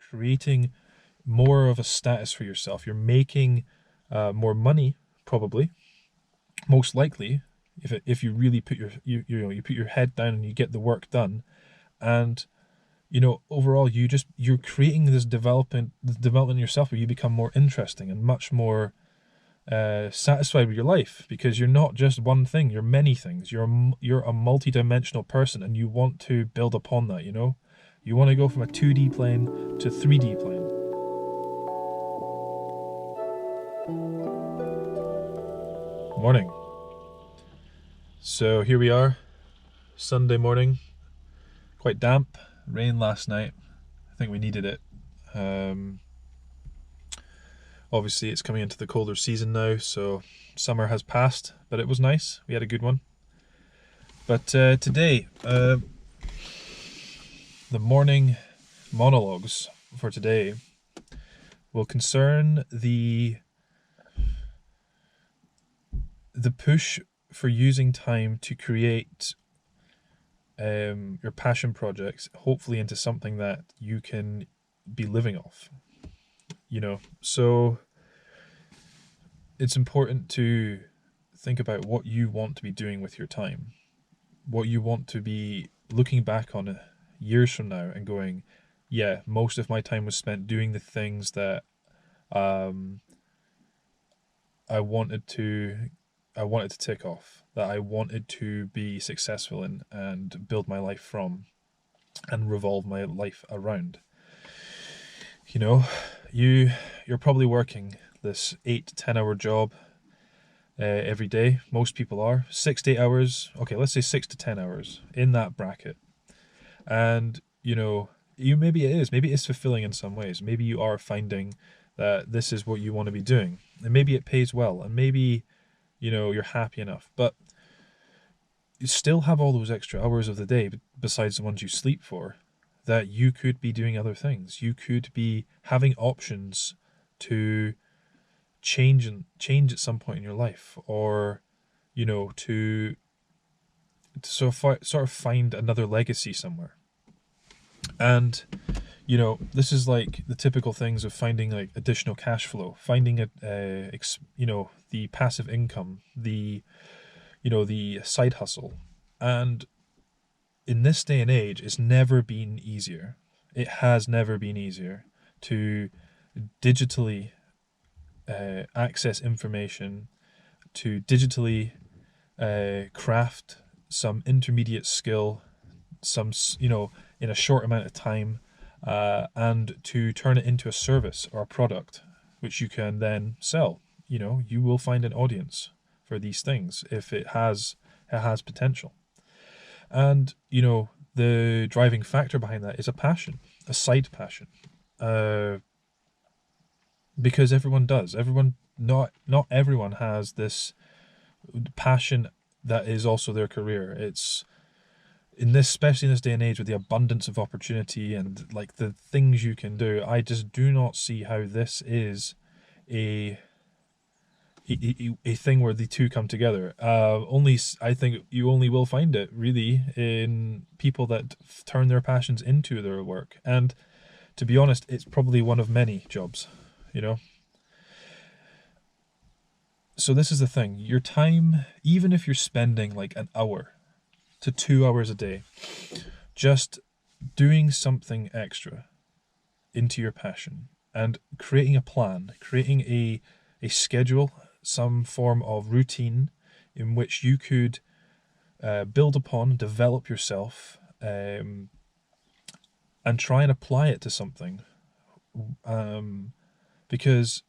creating more of a status for yourself. You're making more money, probably, most likely, if you really put you put your head down and you get the work done. And overall, you're creating this development in yourself, where you become more interesting and much more satisfied with your life, because you're not just one thing, you're many things. You're a multi-dimensional person, and you want to build upon that. You want to go from a 2D plane to a 3D plane. Morning. So here we are, Sunday morning, quite damp, rain last night. I think we needed it. Obviously it's coming into the colder season now, so summer has passed, but it was nice. We had a good one. But today, the morning monologues for today will concern the push for using time to create your passion projects, hopefully into something that you can be living off. So it's important to think about what you want to be doing with your time, what you want to be looking back on years from now and going, yeah, most of my time was spent doing the things that I wanted to tick off, that I wanted to be successful in and build my life from and revolve my life around. You're probably working this 8 to 10 hour job every day. Most people are 6 to 8 hours. Okay, let's say 6 to 10 hours, in that bracket. And maybe it is fulfilling in some ways. Maybe you are finding that this is what you want to be doing, and maybe it pays well, and maybe you're happy enough, but you still have all those extra hours of the day besides the ones you sleep for, that you could be doing other things. You could be having options to change at some point in your life, or to sort of find another legacy somewhere. And this is like the typical things of finding like additional cash flow, finding the passive income, the side hustle. And in this day and age, it's never been easier. It has never been easier to digitally access information, to digitally craft some intermediate skill, in a short amount of time, and to turn it into a service or a product which you can then sell. You will find an audience for these things if it has potential. And the driving factor behind that is a passion, a side passion, because everyone does. Not everyone has this passion that is also their career. It's especially in this day and age, with the abundance of opportunity and like the things you can do, I just do not see how this is a thing where the two come together. I think you only will find it really in people that turn their passions into their work. And to be honest, it's probably one of many jobs, So this is the thing, your time, even if you're spending like an hour to 2 hours a day just doing something extra into your passion and creating a plan, creating a schedule, some form of routine in which you could build upon, develop yourself, and try and apply it to something. Because,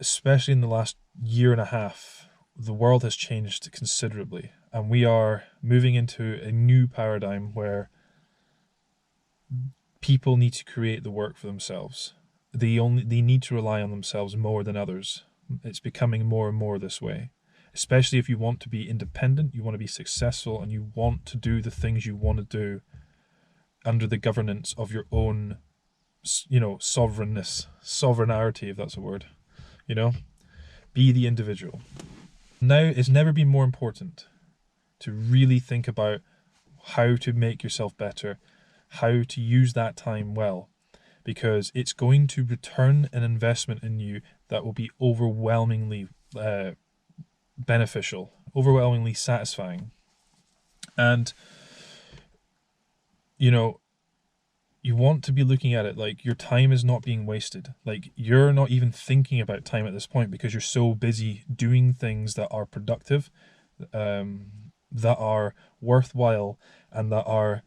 especially in the last year and a half, the world has changed considerably, and we are moving into a new paradigm where people need to create the work for themselves. They need to rely on themselves more than others. It's becoming more and more this way, especially if you want to be independent, you want to be successful, and you want to do the things you want to do under the governance of your own, sovereignty, if that's a word. Be the individual. Now, it's never been more important to really think about how to make yourself better, how to use that time well, because it's going to return an investment in you that will be overwhelmingly beneficial, overwhelmingly satisfying. And, you know, you want to be looking at it like your time is not being wasted. Like, you're not even thinking about time at this point because you're so busy doing things that are productive, that are worthwhile, and that are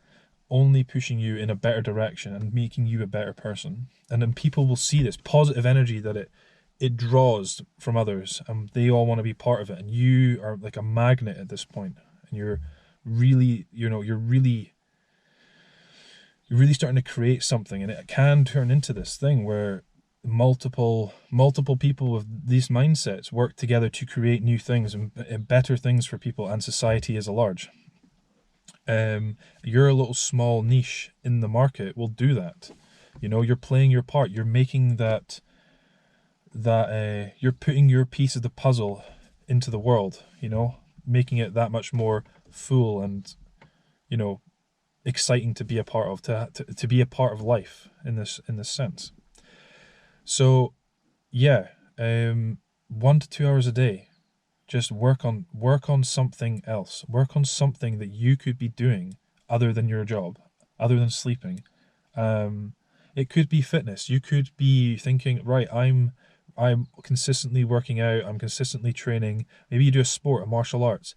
only pushing you in a better direction and making you a better person. And then people will see this positive energy that it draws from others, and they all want to be part of it. And you are like a magnet at this point, and you're really, you're really starting to create something, and it can turn into this thing where multiple people with these mindsets work together to create new things and better things for people and society as a large. Your little small niche in the market will do that. You're playing your part. You're making that you're putting your piece of the puzzle into the world. Making it that much more full and exciting to be a part of, to be a part of life in this sense. So yeah, 1 to 2 hours a day, just work on something else. Work on something that you could be doing other than your job, other than sleeping. It could be fitness. You could be thinking, right, I'm consistently working out, I'm consistently training. Maybe you do a sport, a martial arts.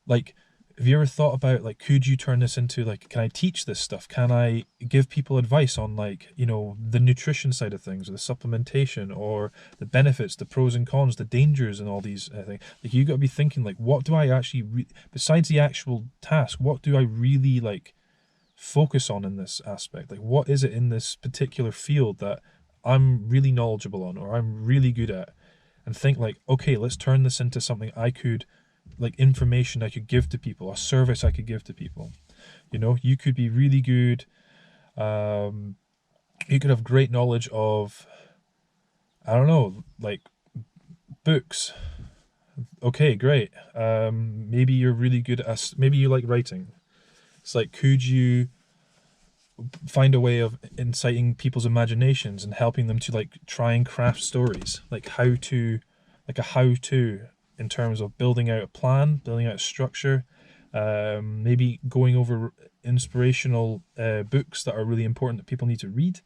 Like, have you ever thought about, like, could you turn this into, like, can I teach this stuff? Can I give people advice on, like, the nutrition side of things, or the supplementation, or the benefits, the pros and cons, the dangers, and all these things? Like, you got to be thinking, like, what do I actually, besides the actual task, what do I really, like, focus on in this aspect? Like, what is it in this particular field that I'm really knowledgeable on, or I'm really good at? And think, like, okay, let's turn this into something I could, like, information I could give to people, a service I could give to people. You could be really good. You could have great knowledge of, I don't know, like, books. Okay, great. Maybe you're really good at, maybe you like writing. It's like, could you find a way of inciting people's imaginations and helping them to, like, try and craft stories, like a how-to in terms of building out a plan, building out a structure, maybe going over inspirational books that are really important that people need to read,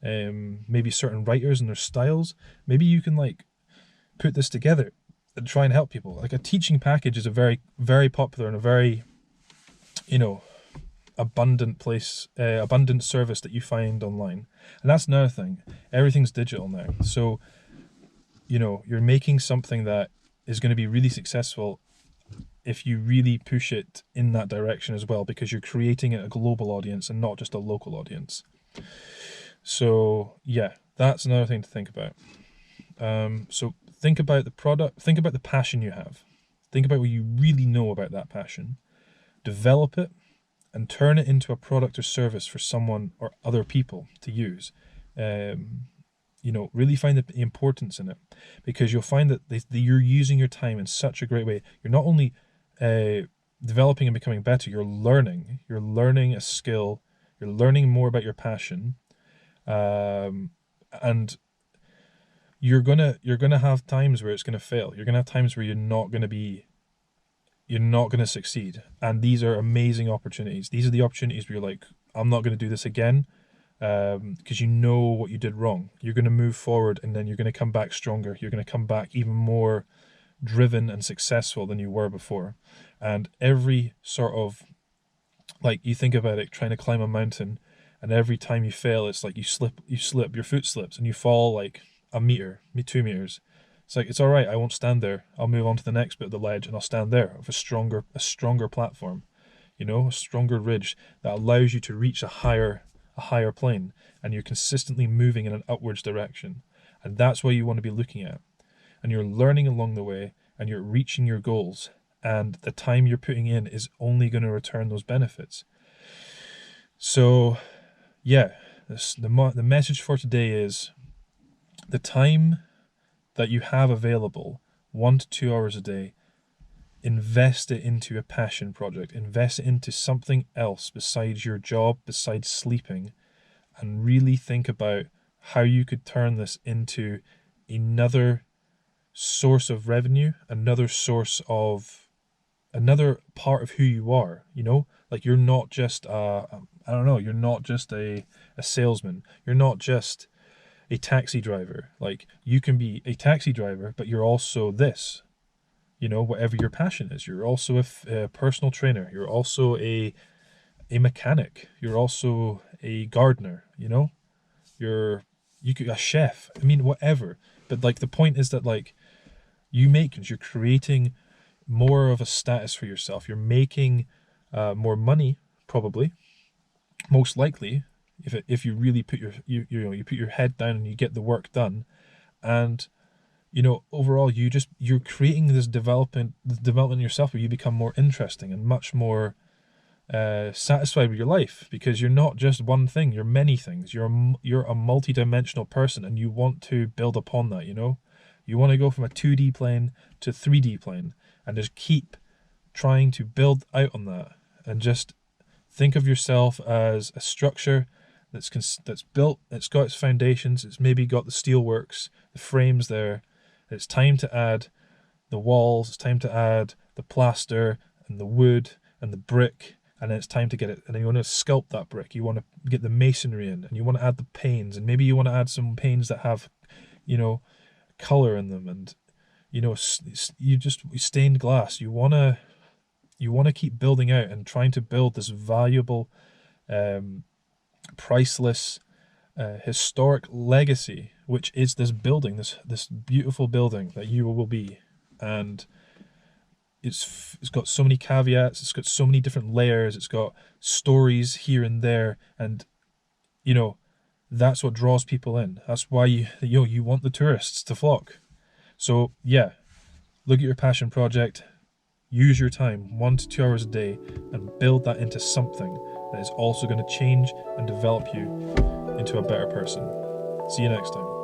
maybe certain writers and their styles. Maybe you can, like, put this together and try and help people. Like, a teaching package is a very, very popular and a very, abundant service that you find online. And that's another thing. Everything's digital now. So, you're making something that is going to be really successful if you really push it in that direction as well, because you're creating a global audience and not just a local audience. So yeah, that's another thing to think about. So think about the product, think about the passion you have, think about what you really know about that passion, develop it, and turn it into a product or service for someone or other people to use. Really find the importance in it, because you'll find that you're using your time in such a great way. You're not only developing and becoming better, you're learning a skill, you're learning more about your passion, and you're gonna have times where it's gonna fail. You're gonna have times where you're not gonna succeed, and these are amazing opportunities. These are the opportunities where you're like, I'm not gonna do this again, because you know what you did wrong. You're gonna move forward, and then you're gonna come back stronger. You're gonna come back even more driven and successful than you were before. And every sort of, like, you think about it, trying to climb a mountain, and every time you fail, it's like you slip, your foot slips, and you fall like a meter, 2 meters. It's like, it's all right, I won't stand there. I'll move on to the next bit of the ledge, and I'll stand there with a stronger platform, a stronger ridge that allows you to reach a higher plane, and you're consistently moving in an upwards direction. And that's what you want to be looking at. And you're learning along the way, and you're reaching your goals, and the time you're putting in is only going to return those benefits. So yeah, the message for today is, the time that you have available, 1 to 2 hours a day, invest it into a passion project, invest it into something else besides your job, besides sleeping, and really think about how you could turn this into another source of revenue, another part of who you are, like you're not just I don't know, you're not just a salesman, you're not just a taxi driver. Like, you can be a taxi driver, but you're also this, whatever your passion is. You're also a personal trainer, you're also a mechanic, you're also a gardener, you could a chef, I mean, whatever. But like, the point is that, like, you're creating more of a status for yourself. You're making more money, probably, most likely, if you really put you put your head down and you get the work done. And overall, you're creating this development in yourself, where you become more interesting and much more satisfied with your life, because you're not just one thing, you're many things. You're a multi-dimensional person, and you want to build upon that. You want to go from a 2D plane to 3D plane, and just keep trying to build out on that, and just think of yourself as a structure that's built. It's got its foundations, it's maybe got the steelworks, the frames there. It's time to add the walls, it's time to add the plaster and the wood and the brick, and then it's time to get it, and then you want to sculpt that brick, you want to get the masonry in, and you want to add the panes, and maybe you want to add some panes that have color in them, and stained glass. You want to keep building out and trying to build this valuable, priceless, historic legacy, which is this building, this beautiful building that you will be. And it's got so many caveats, it's got so many different layers, it's got stories here and there, and that's what draws people in. That's why you want the tourists to flock. So yeah, look at your passion project, use your time 1 to 2 hours a day, and build that into something that is also going to change and develop you into a better person. See you next time.